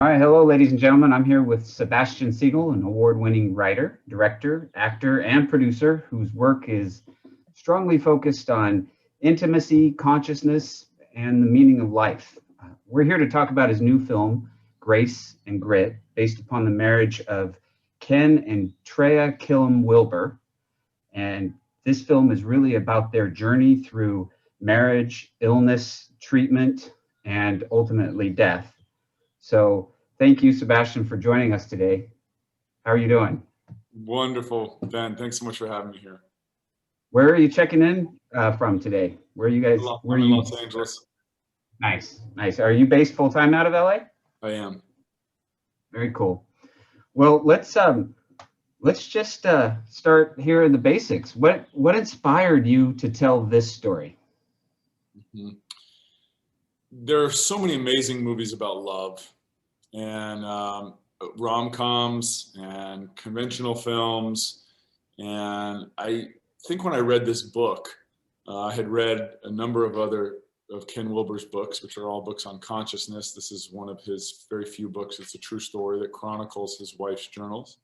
All right, hello, ladies and gentlemen. I'm here with Sebastian Siegel, an award-winning writer, director, actor, and producer whose work is strongly focused on intimacy, consciousness, and the meaning of life. We're here to talk about his new film, Grace and Grit, based upon the marriage of Ken and Treya Killam Wilbur. And this film is really about their journey through marriage, illness, treatment, and ultimately death. So thank you, Sebastian, for joining us today. How are you doing? Wonderful, Ben. Thanks so much for having me here. Where are you checking in from today? Where are you guys? Where are I'm in you? Los Angeles. Nice, nice. Are you based full time out of LA? I am. Very cool. Well, let's just start here in the basics. What inspired you to tell this story? Mhm. There are so many amazing movies about love and rom-coms and conventional films. And I think when I read this book, I had read a number of other of Ken Wilber's books, which are all books on consciousness. This is one of his very few books. It's a true story that chronicles his wife's journals.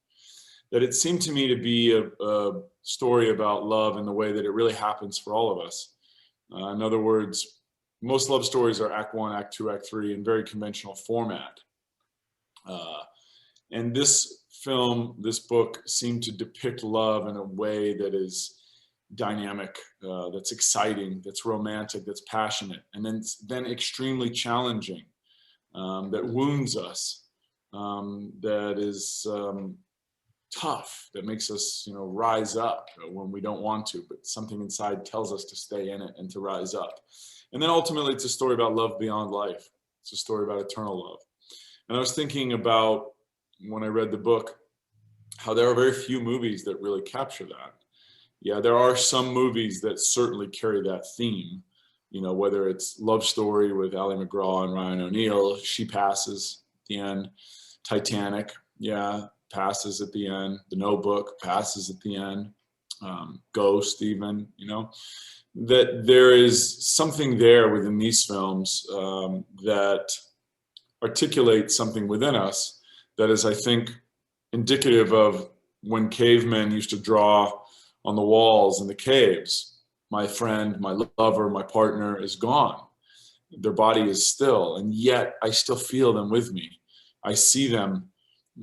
That it seemed to me to be a story about love in the way that it really happens for all of us. In other words, most love stories are act one, act two, act three in very conventional format. And this film, this book seemed to depict love in a way that is dynamic, that's exciting, that's romantic, that's passionate, and then extremely challenging, that wounds us, that is tough, that makes us, rise up when we don't want to, but something inside tells us to stay in it and to rise up. And then ultimately, it's a story about love beyond life. It's a story about eternal love. And I was thinking about, when I read the book, how there are very few movies that really capture that. Yeah, there are some movies that certainly carry that theme, whether it's Love Story with Ali MacGraw and Ryan O'Neal, she passes at the end. Titanic, yeah, passes at the end. The Notebook passes at the end. Ghost, even, that there is something there within these films that articulates something within us that is, I think, indicative of when cavemen used to draw on the walls in the caves. My friend, my lover, my partner is gone. Their body is still, and yet I still feel them with me. I see them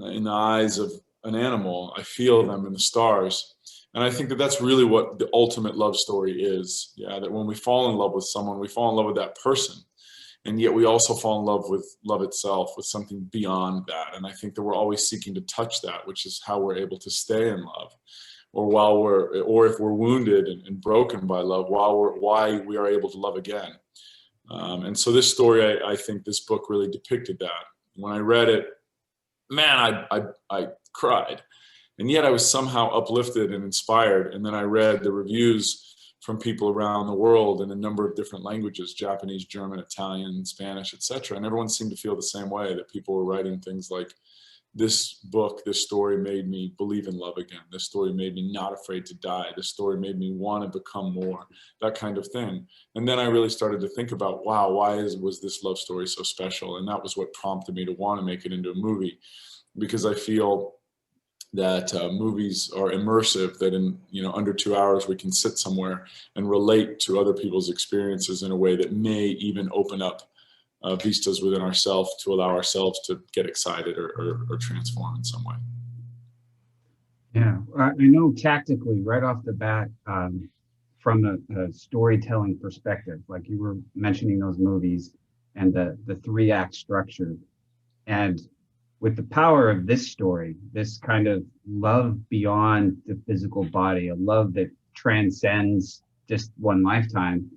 in the eyes of an animal. I feel them in the stars. And I think that that's really what the ultimate love story is. Yeah, that when we fall in love with someone, we fall in love with that person. And yet we also fall in love with love itself, with something beyond that. And I think that we're always seeking to touch that, which is how we're able to stay in love. Or if we're wounded and broken by love, why we are able to love again. And so this story, I think this book really depicted that. When I read it, man, I cried. And yet I was somehow uplifted and inspired. And then I read the reviews from people around the world in a number of different languages, Japanese, German, Italian, Spanish, etc. And everyone seemed to feel the same way, that people were writing things like, this book, this story made me believe in love again. This story made me not afraid to die. This story made me want to become more, that kind of thing. And then I really started to think about, wow, was this love story so special? And that was what prompted me to want to make it into a movie, because I feel that movies are immersive, that in under 2 hours we can sit somewhere and relate to other people's experiences in a way that may even open up vistas within ourselves to allow ourselves to get excited or transform in some way. Yeah, I know tactically right off the bat, from a storytelling perspective, like you were mentioning those movies and the three act structure, and with the power of this story, this kind of love beyond the physical body, a love that transcends just one lifetime.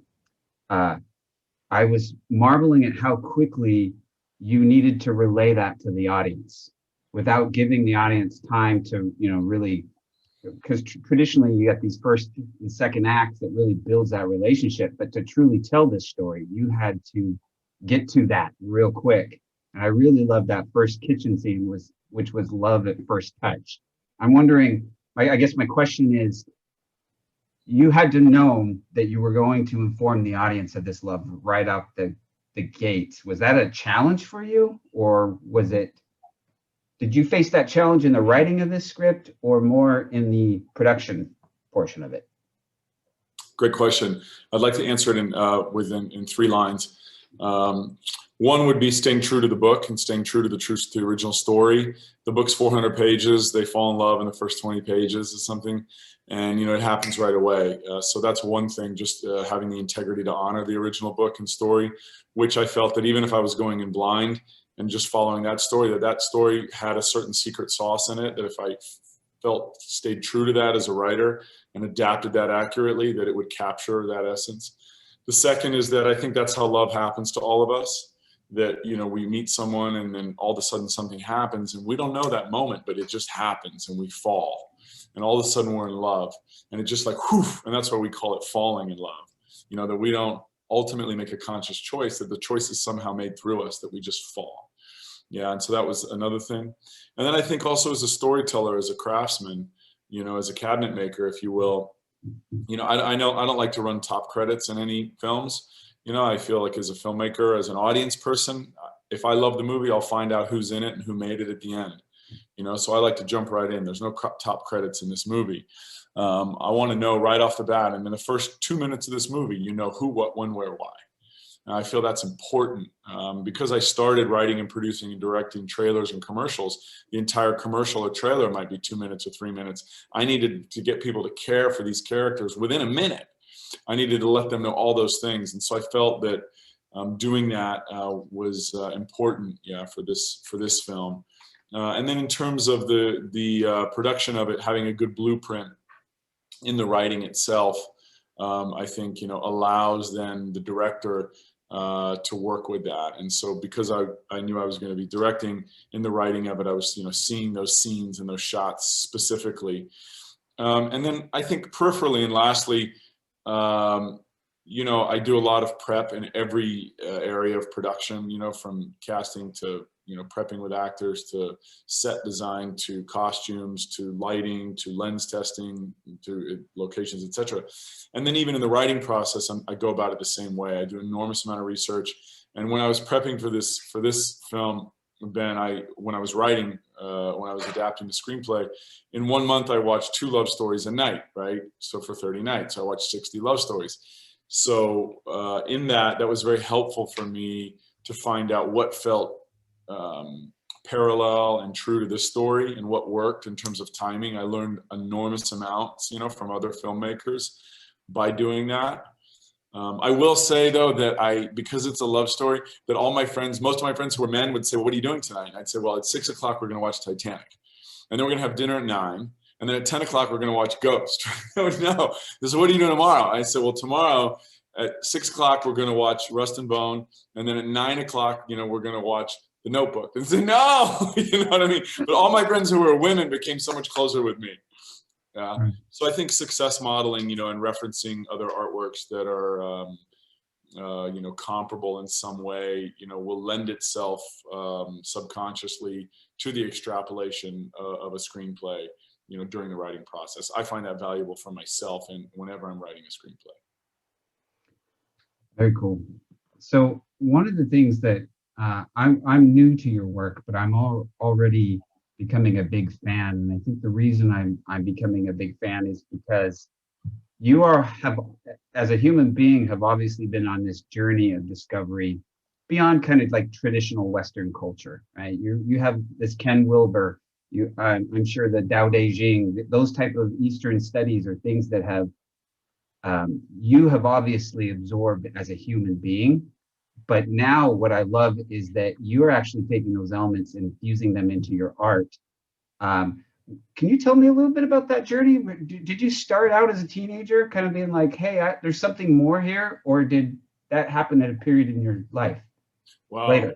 I was marveling at how quickly you needed to relay that to the audience without giving the audience time to, really, because traditionally you got these first and second acts that really builds that relationship. But to truly tell this story, you had to get to that real quick. And I really loved that first kitchen scene, which was love at first touch. I'm wondering, I guess my question is, you had to know that you were going to inform the audience of this love right off the the gate. Was that a challenge for you, or did you face that challenge in the writing of this script or more in the production portion of it? Great question. I'd like to answer it in 3 lines. One would be staying true to the book and staying true to the original story. The book's 400 pages. They fall in love in the first 20 pages or something, and it happens right away. So that's one thing, just having the integrity to honor the original book and story, which I felt that even if I was going in blind and just following that story had a certain secret sauce in it, that if I stayed true to that as a writer and adapted that accurately, that it would capture that essence. The second is that I think that's how love happens to all of us, that we meet someone and then all of a sudden something happens and we don't know that moment, but it just happens and we fall and all of a sudden we're in love, and it's just like whew, and that's why we call it falling in love. That we don't ultimately make a conscious choice, that the choice is somehow made through us, that we just fall. Yeah, and so that was another thing. And then I think also as a storyteller, as a craftsman, as a cabinet maker, if you will, I know I don't like to run top credits in any films. I feel like as a filmmaker, as an audience person, if I love the movie, I'll find out who's in it and who made it at the end. So I like to jump right in. There's no top credits in this movie. I want to know right off the bat, and in the first 2 minutes of this movie, who, what, when, where, why. And I feel that's important because I started writing and producing and directing trailers and commercials. The entire commercial or trailer might be 2 minutes or 3 minutes. I needed to get people to care for these characters within a minute. I needed to let them know all those things. And so I felt that doing that was important, for this film. And then in terms of the production of it, having a good blueprint in the writing itself, I think, allows then the director to work with that. And so because I knew I was going to be directing, in the writing of it, I was, seeing those scenes and those shots specifically. And then I think peripherally and lastly, I do a lot of prep in every area of production, from casting to, prepping with actors, to set design, to costumes, to lighting, to lens testing, to locations, etc. And then even in the writing process, I go about it the same way. I do an enormous amount of research. And when I was prepping for this film, Ben, when I was writing, when I was adapting the screenplay, in 1 month I watched 2 love stories a night, right? So for 30 nights, I watched 60 love stories. So in that was very helpful for me to find out what felt parallel and true to this story and what worked in terms of timing. I learned enormous amounts, from other filmmakers by doing that. I will say though that because it's a love story, that most of my friends who were men would say, well, what are you doing tonight? And I'd say, well, at 6 o'clock, we're going to watch Titanic. And then we're going to have dinner at 9. And then at 10 o'clock, we're going to watch Ghost. They would know. They said, what are you doing tomorrow? I said, well, tomorrow at 6 o'clock, we're going to watch Rust and Bone. And then at 9 o'clock, we're going to watch The Notebook. And they said, no, you know what I mean? But all my friends who were women became so much closer with me. Yeah. Right. So I think success modeling, and referencing other artworks that are, comparable in some way, will lend itself subconsciously to the extrapolation of a screenplay, during the writing process. I find that valuable for myself and whenever I'm writing a screenplay. Very cool. So one of the things that I'm new to your work, but I'm already becoming a big fan, and I think the reason I'm becoming a big fan is because you have, as a human being, have obviously been on this journey of discovery beyond kind of like traditional Western culture, right? You have this Ken Wilber, I'm sure the Tao Te Ching, those type of Eastern studies are things that you have obviously absorbed as a human being. But now what I love is that you're actually taking those elements and fusing them into your art. Can you tell me a little bit about that journey? Did you start out as a teenager kind of being like, hey, there's something more here? Or did that happen at a period in your life later?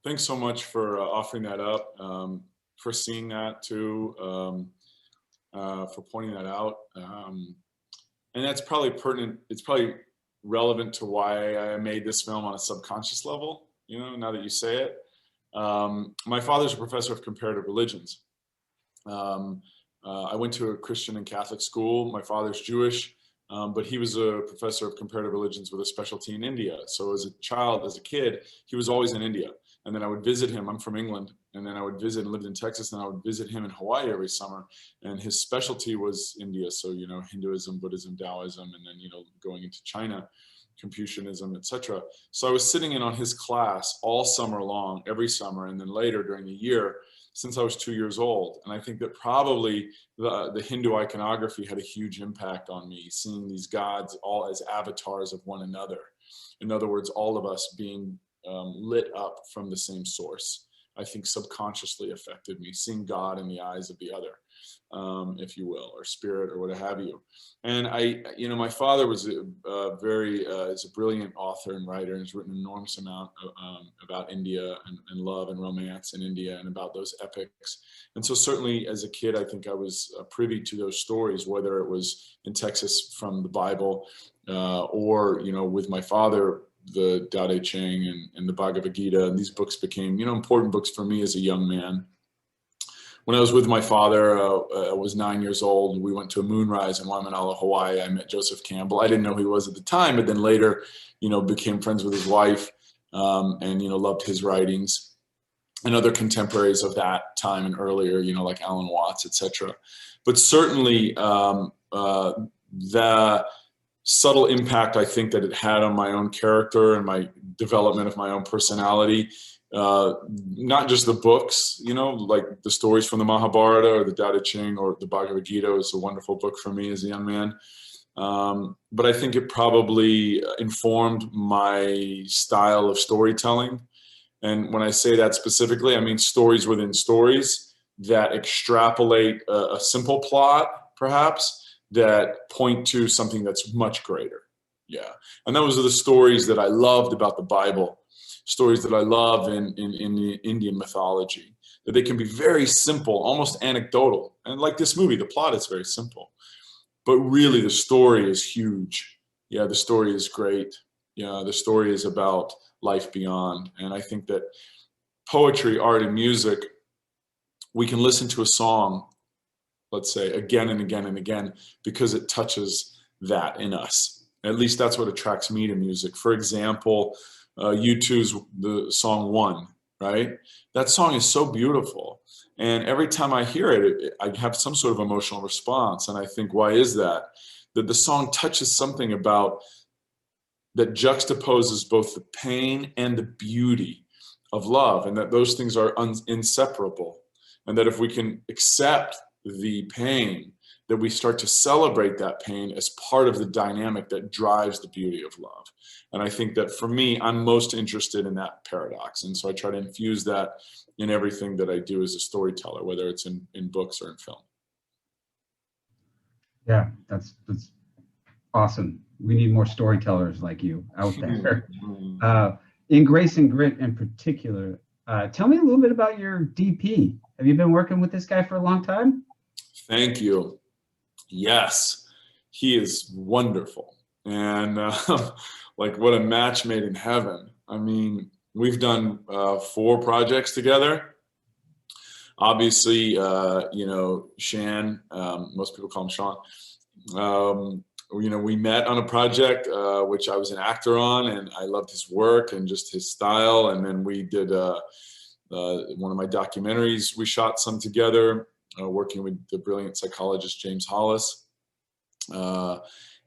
Thanks so much for offering that up, for seeing that too, for pointing that out. And that's probably pertinent. It's probably relevant to why I made this film on a subconscious level, now that you say it. My father's a professor of comparative religions. I went to a Christian and Catholic school. My father's Jewish. But he was a professor of comparative religions with a specialty in India. So as a child, as a kid, he was always in India. And then I would visit him. I'm from England. And then I would visit and lived in Texas. And I would visit him in Hawaii every summer. And his specialty was India. So, you know, Hinduism, Buddhism, Taoism, and then, you know, going into China, Confucianism, etc. So I was sitting in on his class all summer long, every summer. And then later during the year, since I was 2 years old. And I think that probably the Hindu iconography had a huge impact on me, seeing these gods all as avatars of one another. In other words, all of us being lit up from the same source, I think subconsciously affected me, seeing God in the eyes of the other, if you will, or spirit or what have you. And you know, my father was is a brilliant author and writer, and has written an enormous amount about India and love and romance in India and about those epics. And so certainly as a kid, I think I was privy to those stories, whether it was in Texas from the Bible or, you know, with my father, the Tao Te Ching and the Bhagavad Gita. And these books became, you know, important books for me as a young man. When I was with my father, I was 9 years old. We went to a moonrise in Waimanalo, Hawaii. I met Joseph Campbell. I didn't know who he was at the time, but then later, you know, became friends with his wife and, you know, loved his writings and other contemporaries of that time and earlier, you know, like Alan Watts, etc. But certainly the subtle impact I think that it had on my own character and my development of my own personality. Not just the books, you know, like the stories from the Mahabharata or the Tao Te Ching or the Bhagavad Gita is a wonderful book for me as a young man. But I think it probably informed my style of storytelling. And when I say that specifically, I mean stories within stories that extrapolate a simple plot, perhaps, that point to something that's much greater. Yeah. And those are the stories that I loved about the Bible, stories that I love in the Indian mythology, that they can be very simple, almost anecdotal. And like this movie, the plot is very simple, but really the story is huge. Yeah, the story is great. Yeah, the story is about life beyond. And I think that poetry, art, and music, we can listen to a song, let's say, again and again and again, because it touches that in us. At least that's what attracts me to music. For example, U2's the song One, right? That song is so beautiful. And every time I hear it, I have some sort of emotional response. And I think, why is that? That the song touches something about that juxtaposes both the pain and the beauty of love, and that those things are inseparable. And that if we can accept the pain, that we start to celebrate that pain as part of the dynamic that drives the beauty of love. And I think that for me, I'm most interested in that paradox. And so I try to infuse that in everything that I do as a storyteller, whether it's in books or in film. Yeah, that's awesome. We need more storytellers like you out there. In Grace and Grit in particular, tell me a little bit about your DP. Have you been working with this guy for a long time? Thank you. Yes, he is wonderful. And like, what a match made in heaven. I mean, we've done 4 projects together. Obviously, you know, Shan, most people call him Sean. You know, we met on a project which I was an actor on, and I loved his work and just his style. And then we did one of my documentaries. We shot some together, working with the brilliant psychologist James Hollis.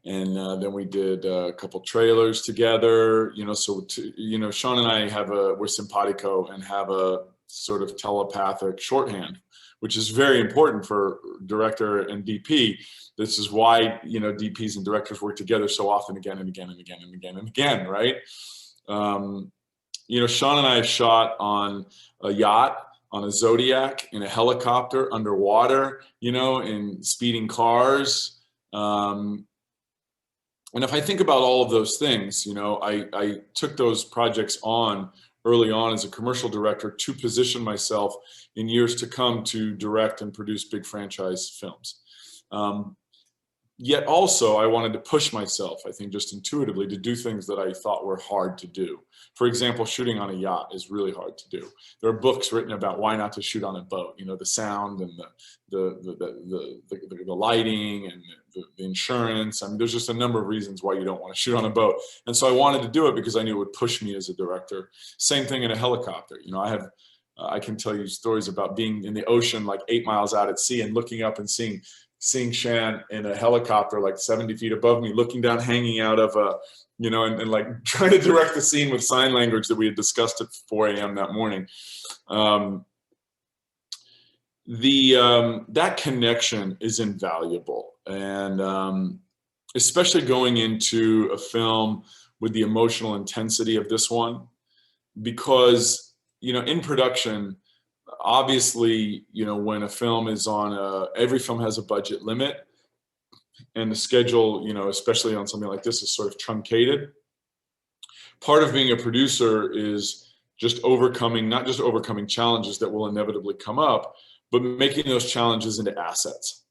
And then we did a couple trailers together. You know, so you know, Sean and I we're simpatico and have a sort of telepathic shorthand, which is very important for director and DP. This is why, you know, DPs and directors work together so often, again and again and again and again and again, right? You know, Sean and I have shot on a yacht, on a Zodiac, in a helicopter, underwater, you know, in speeding cars. And if I think about all of those things, you know, I took those projects on early on as a commercial director to position myself in years to come to direct and produce big franchise films. Yet also I wanted to push myself, I think just intuitively, to do things that I thought were hard to do. For example, shooting on a yacht is really hard to do. There are books written about why not to shoot on a boat, you know, the sound and the lighting and the insurance. I mean, there's just a number of reasons why you don't want to shoot on a boat. And so I wanted to do it because I knew it would push me as a director. Same thing in a helicopter. You know, I can tell you stories about being in the ocean, like 8 miles out at sea, and looking up and seeing Shan in a helicopter like 70 feet above me, looking down, hanging out of a, you know, and like trying to direct the scene with sign language that we had discussed at 4 a.m. that morning. That connection is invaluable. And especially going into a film with the emotional intensity of this one, because, you know, in production, obviously, you know, when a film is on every film has a budget limit, and the schedule, you know, especially on something like this, is sort of truncated. Part of being a producer is just not just overcoming challenges that will inevitably come up, but making those challenges into assets.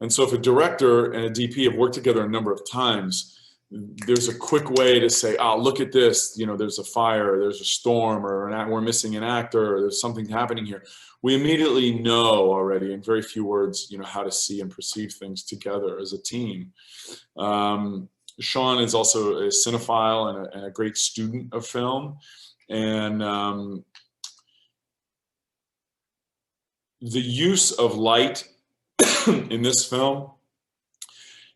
And so if a director and a DP have worked together a number of times, there's a quick way to say, oh, look at this, you know, there's a fire, there's a storm, or we're missing an actor, or there's something happening here. We immediately know already, in very few words, you know, how to see and perceive things together as a team. Sean is also a cinephile and a great student of film. And the use of light in this film,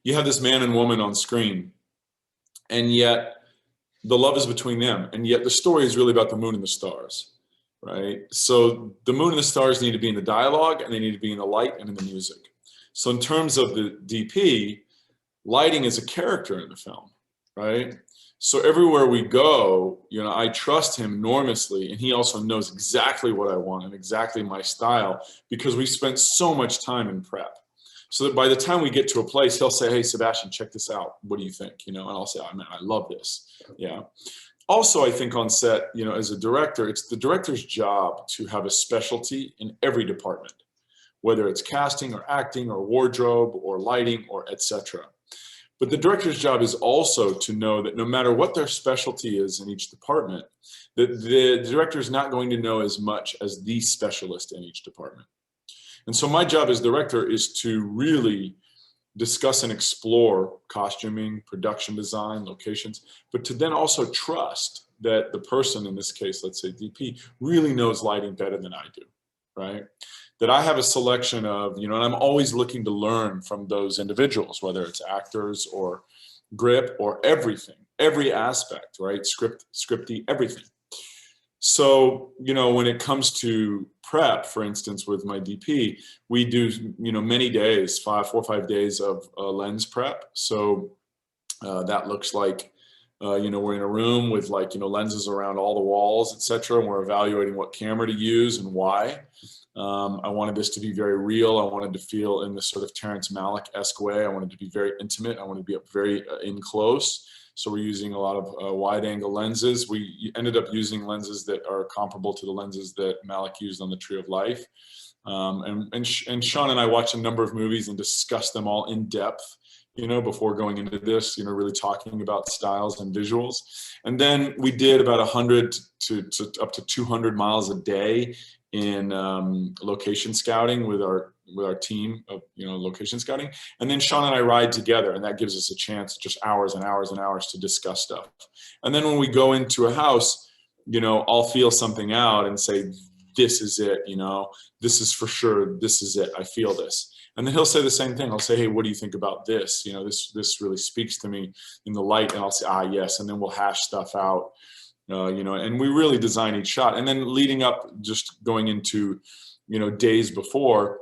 you have this man and woman on screen, and yet the love is between them, and yet the story is really about the moon and the stars, right? So the moon and the stars need to be in the dialogue, and they need to be in the light and in the music. So in terms of the DP, lighting is a character in the film, right? So everywhere we go, you know, I trust him enormously, and he also knows exactly what I want and exactly my style, because we spent so much time in prep. So that by the time we get to a place, he'll say, hey, Sebastian, check this out. What do you think? You know, and I'll say, oh, man, I love this. Yeah. Also, I think on set, you know, as a director, it's the director's job to have a specialty in every department, whether it's casting or acting or wardrobe or lighting or etc. But the director's job is also to know that no matter what their specialty is in each department, that the director is not going to know as much as the specialist in each department. And so my job as director is to really discuss and explore costuming, production design, locations, but to then also trust that the person, in this case, let's say DP, really knows lighting better than I do, right? That I have a selection of, you know, and I'm always looking to learn from those individuals, whether it's actors or grip or everything, every aspect, right? Scripty, everything. So, you know, when it comes to prep, for instance, with my DP, we do, you know, many days, 4 or 5 days of lens prep. So that looks like, you know, we're in a room with, like, you know, lenses around all the walls, etc. And we're evaluating what camera to use and why. I wanted this to be very real. I wanted to feel in this sort of Terrence Malick-esque way. I wanted to be very intimate. I wanted to be up very in close. So we're using a lot of wide angle lenses. We ended up using lenses that are comparable to the lenses that Malick used on the Tree of Life. And Sean and I watched a number of movies and discussed them all in depth, you know, before going into this, you know, really talking about styles and visuals. And then we did about 100 to up to 200 miles a day in location scouting with our team of, you know, location scouting. And then Sean and I ride together, and that gives us a chance, just hours and hours and hours to discuss stuff. And then when we go into a house, you know, I'll feel something out and say, this is it, you know, this is for sure, this is it, I feel this. And then he'll say the same thing. I'll say, hey, what do you think about this? You know, this really speaks to me in the light. And I'll say, ah, yes. And then we'll hash stuff out. You know, and we really design each shot. And then leading up, just going into, you know, days before,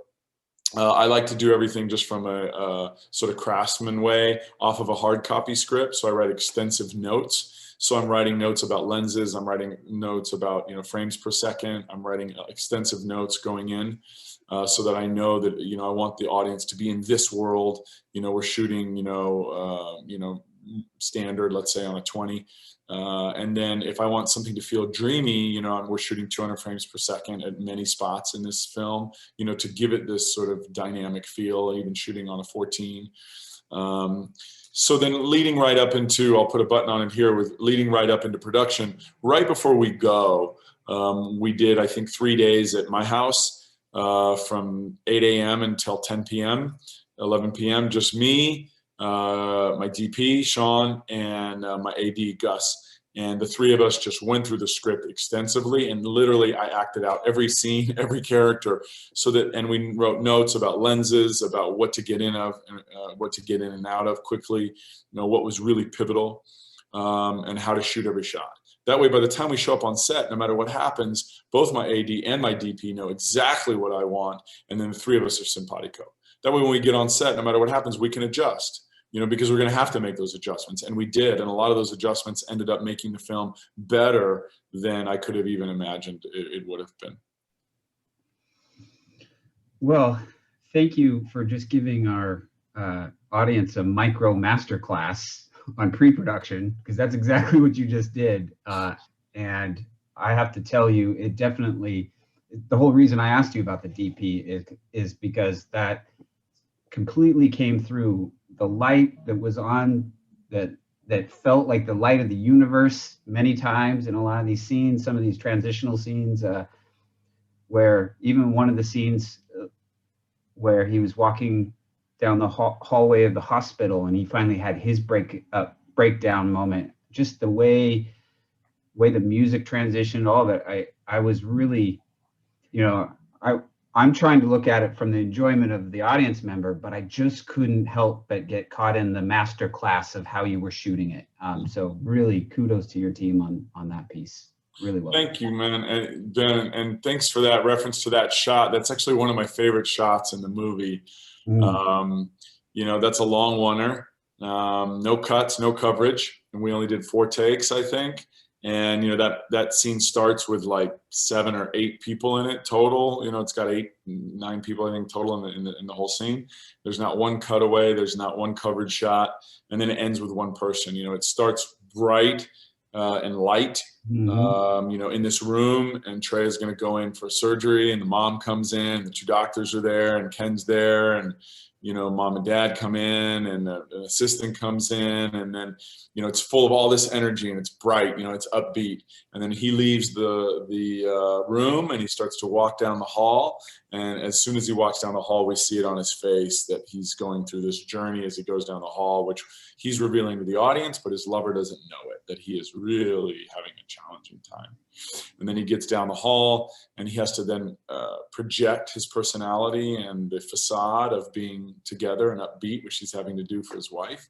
I like to do everything just from a sort of craftsman way off of a hard copy script. So I write extensive notes. So I'm writing notes about lenses. I'm writing notes about, you know, frames per second. I'm writing extensive notes going in so that I know that, you know, I want the audience to be in this world. You know, we're shooting, you know, standard, let's say on a 20. And then if I want something to feel dreamy, you know, we're shooting 200 frames per second at many spots in this film, you know, to give it this sort of dynamic feel, even shooting on a 14. So then leading right up into, I'll put a button on it here, with leading right up into production, right before we go, we did, I think, 3 days at my house from 8 a.m. until 10 p.m., 11 p.m., just me, my DP, Sean, and my AD, Gus. And the three of us just went through the script extensively, and literally I acted out every scene, every character, so that, and we wrote notes about lenses, about what to get in of, what to get in and out of quickly, you know, what was really pivotal, and how to shoot every shot. That way, by the time we show up on set, no matter what happens, both my AD and my DP know exactly what I want, and then the three of us are simpatico. That way, when we get on set, no matter what happens, we can adjust. You know, because we're going to have to make those adjustments. And we did. And a lot of those adjustments ended up making the film better than I could have even imagined it would have been. Well, thank you for just giving our audience a micro masterclass on pre-production, because that's exactly what you just did. And I have to tell you, it definitely, the whole reason I asked you about the DP is because that completely came through. The light that was on, that felt like the light of the universe many times in a lot of these scenes, some of these transitional scenes, where even one of the scenes where he was walking down the hallway of the hospital and he finally had his breakdown moment, just the way the music transitioned, all that, I was really, you know, I'm trying to look at it from the enjoyment of the audience member, but I just couldn't help but get caught in the master class of how you were shooting it. So really kudos to your team on that piece. Really well. Thank you, man. And Ben, and thanks for that reference to that shot. That's actually one of my favorite shots in the movie. You know, that's a long oneer, no cuts, no coverage. And we only did 4 takes, I think. And, you know, that scene starts with like 7 or 8 people in it total. You know, it's got 8, 9 people, I think, total in the whole scene. There's not one cutaway. There's not one coverage shot. And then it ends with one person. You know, it starts bright and light, you know, in this room. And Trey is going to go in for surgery. And the mom comes in. The 2 doctors are there. And Ken's there. And, you know, mom and dad come in, and an assistant comes in, and then, you know, it's full of all this energy, and it's bright, you know, it's upbeat. And then he leaves the room, and he starts to walk down the hall. And as soon as he walks down the hall, we see it on his face that he's going through this journey as he goes down the hall, which he's revealing to the audience, but his lover doesn't know it, that he is really having a challenging time. And then he gets down the hall, and he has to then project his personality and the facade of being together and upbeat, which he's having to do for his wife.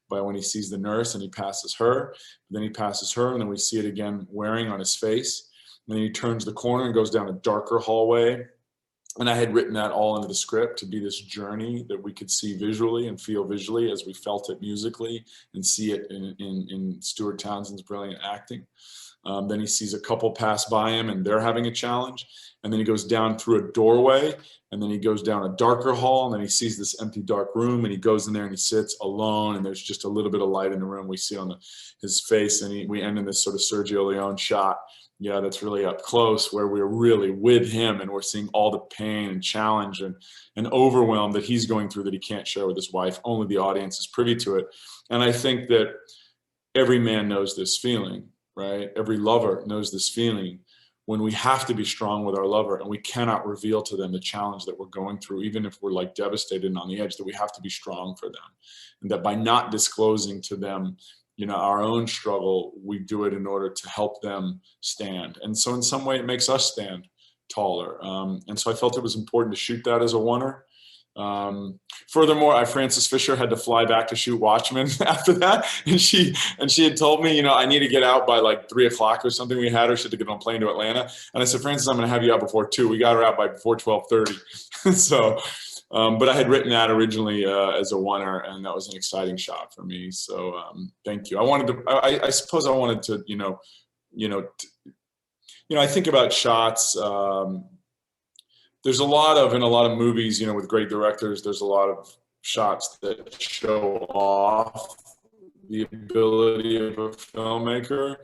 But when he sees the nurse and he passes her, then he passes her, and then we see it again wearing on his face. And then he turns the corner and goes down a darker hallway. And I had written that all into the script to be this journey that we could see visually and feel visually as we felt it musically, and see it in Stuart Townsend's brilliant acting. Then he sees a couple pass by him, and they're having a challenge. And then he goes down through a doorway, and then he goes down a darker hall, and then he sees this empty dark room, and he goes in there and he sits alone, and there's just a little bit of light in the room. We see on his face, and we end in this sort of Sergio Leone shot. Yeah, that's really up close, where we're really with him, and we're seeing all the pain and challenge and overwhelm that he's going through that he can't share with his wife. Only the audience is privy to it. And I think that every man knows this feeling, right? Every lover knows this feeling, when we have to be strong with our lover, and we cannot reveal to them the challenge that we're going through, even if we're like devastated and on the edge, that we have to be strong for them. And that by not disclosing to them, you know, our own struggle, we do it in order to help them stand. And so in some way it makes us stand taller. And so I felt it was important to shoot that as a oneer. Furthermore, Frances Fisher had to fly back to shoot Watchmen after that, and she had told me, you know, I need to get out by like 3 o'clock or something. We had her, she had to get on a plane to Atlanta, and I said, Frances, I'm going to have you out before 2. We got her out by before 12:30. So, but I had written that originally as a oneer, and that was an exciting shot for me. So thank you. I suppose I wanted to, I think about shots. There's in a lot of movies, you know, with great directors, there's a lot of shots that show off the ability of a filmmaker.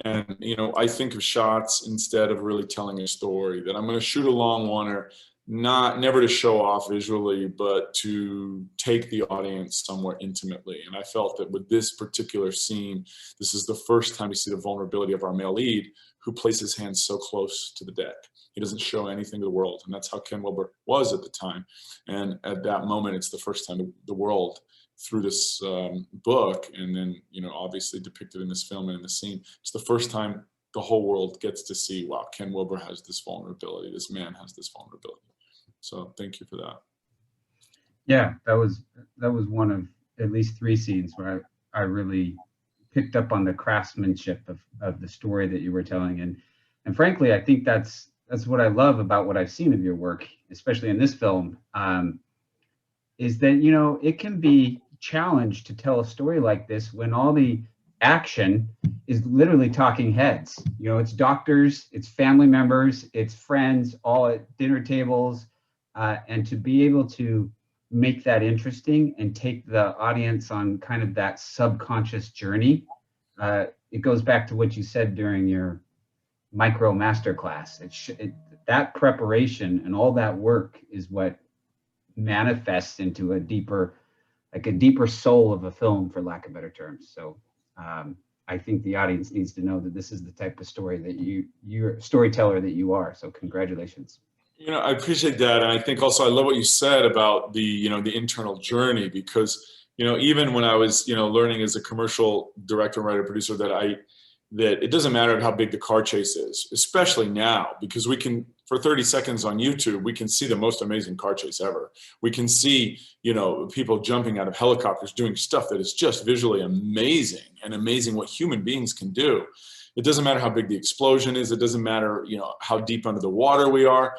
And, you know, I think of shots instead of really telling a story, that I'm going to shoot a long oneer never to show off visually, but to take the audience somewhere intimately. And I felt that with this particular scene, this is the first time we see the vulnerability of our male lead, who places his hands so close to the deck. He doesn't show anything to the world. And that's how Ken Wilber was at the time. And at that moment, it's the first time the world, through this book, and then, you know, obviously depicted in this film and in the scene, it's the first time the whole world gets to see, wow, Ken Wilber has this vulnerability. This man has this vulnerability. So thank you for that. Yeah, that was one of at least 3 scenes where I really picked up on the craftsmanship of the story that you were telling. And frankly, I think that's what I love about what I've seen of your work, especially in this film, is that, you know, it can be challenged to tell a story like this when all the action is literally talking heads. You know, it's doctors, it's family members, it's friends, all at dinner tables, and to be able to make that interesting and take the audience on kind of that subconscious journey. It goes back to what you said during your micro masterclass. That preparation and all that work is what manifests into a deeper soul of a film, for lack of better terms. So I think the audience needs to know that this is the type of story that you're a storyteller that you are. So congratulations. You know, I appreciate that. And I think also I love what you said about the, you know, the internal journey, because, you know, even when I was, you know, learning as a commercial director, writer, producer, that it doesn't matter how big the car chase is, especially now, because we can, for 30 seconds on YouTube, we can see the most amazing car chase ever. We can see, you know, people jumping out of helicopters, doing stuff that is just visually amazing, and amazing what human beings can do. It doesn't matter how big the explosion is. It doesn't matter, you know, how deep under the water we are.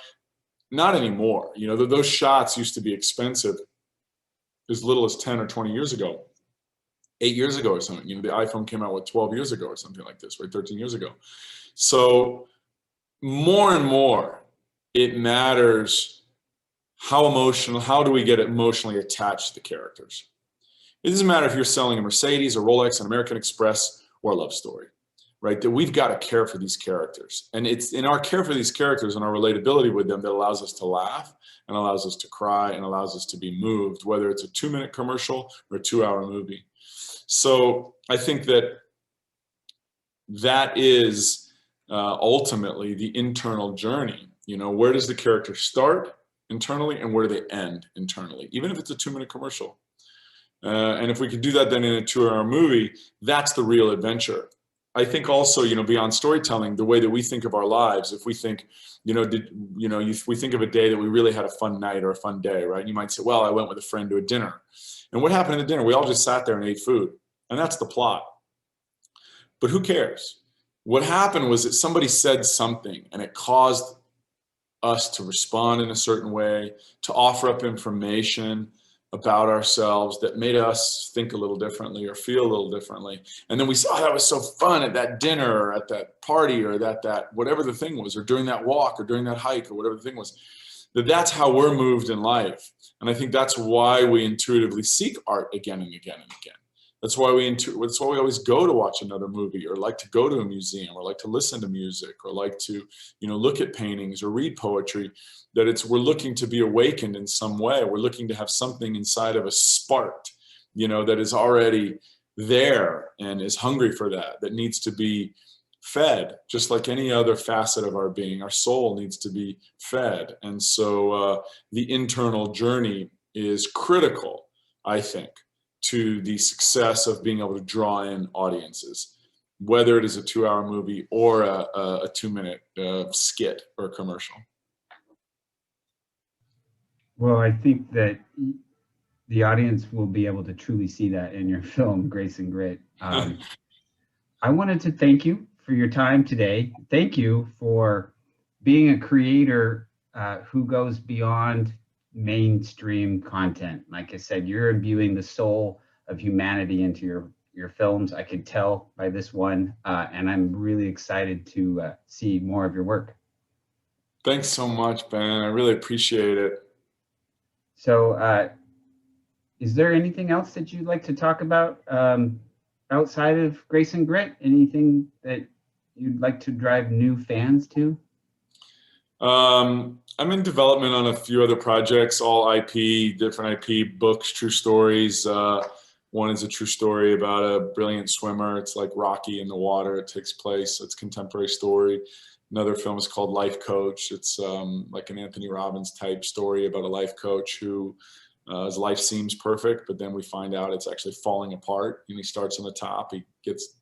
Not anymore. You know, those shots used to be expensive as little as 10 or 20 years ago, 8 years ago or something. You know, the iPhone came out, 12 years ago or something like this, right? 13 years ago. So more and more, it matters how do we get emotionally attached to the characters. It doesn't matter if you're selling a Mercedes, a Rolex, an American Express, or a love story, right? That we've got to care for these characters. And it's in our care for these characters and our relatability with them that allows us to laugh and allows us to cry and allows us to be moved, whether it's a 2-minute commercial or a 2-hour movie. So I think that is ultimately the internal journey. You know, where does the character start internally and where do they end internally, even if it's a 2-minute commercial? And if we could do that then in a 2-hour movie, that's the real adventure. I think also, you know, beyond storytelling, the way that we think of our lives, if we think, you know, if we think of a day that we really had a fun night or a fun day, right? And you might say, well, I went with a friend to a dinner. And what happened at the dinner? We all just sat there and ate food. And that's the plot. But who cares? What happened was that somebody said something and it caused us to respond in a certain way, to offer up information about ourselves that made us think a little differently or feel a little differently. And then we said, oh, that was so fun at that dinner or at that party or that whatever the thing was, or during that walk or during that hike or whatever the thing was. That's how we're moved in life. And I think that's why we intuitively seek art again and again and again. That's why we always go to watch another movie, or like to go to a museum, or like to listen to music, or like to, you know, look at paintings or read poetry. We're looking to be awakened in some way. We're looking to have something inside of us sparked, you know, that is already there and is hungry for that needs to be fed, just like any other facet of our being. Our soul needs to be fed. And so the internal journey is critical, I think, to the success of being able to draw in audiences, whether it is a 2-hour movie or a 2-minute skit or commercial. Well, I think that the audience will be able to truly see that in your film, Grace and Grit. I wanted to thank you for your time today. Thank you for being a creator who goes beyond mainstream content. Like I said, you're imbuing the soul of humanity into your films. I could tell by this one, and I'm really excited to see more of your work. Thanks so much, Ben. I really appreciate it. So is there anything else that you'd like to talk about outside of Grace and Grit? Anything that you'd like to drive new fans to? I'm in development on a few other projects, all IP, different IP books, true stories. One is a true story about a brilliant swimmer. It's like Rocky in the water. It takes place. It's a contemporary story. Another film is called Life Coach. It's like an Anthony Robbins type story about a life coach who his life seems perfect, but then we find out it's actually falling apart. And he starts on the top. He gets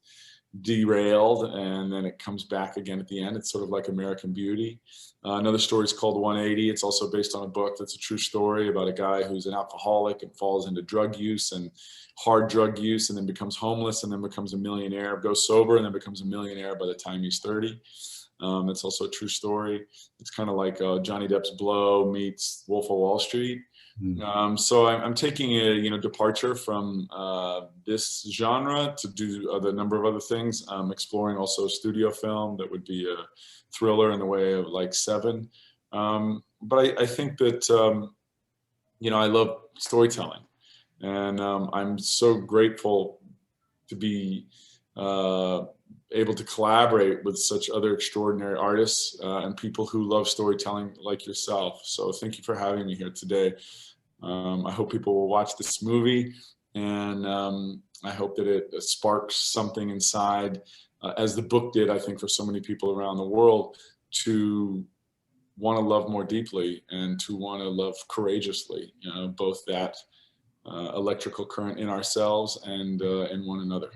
derailed and then it comes back again at the end. It's sort of like American Beauty. Another story is called 180. It's also based on a book that's a true story about a guy who's an alcoholic and falls into drug use and hard drug use and then becomes homeless and then becomes a millionaire, goes sober and then becomes a millionaire by the time he's 30. It's also a true story. It's kind of like Johnny Depp's Blow meets Wolf of Wall Street. So I'm taking a departure from this genre to do a number of other things. I'm exploring also studio film that would be a thriller in the way of like Seven. But I think that I love storytelling, and I'm so grateful to be able to collaborate with such other extraordinary artists and people who love storytelling like yourself. So thank you for having me here today. I hope people will watch this movie, and I hope that it sparks something inside, as the book did, I think, for so many people around the world, to want to love more deeply and to want to love courageously, both that electrical current in ourselves and in one another.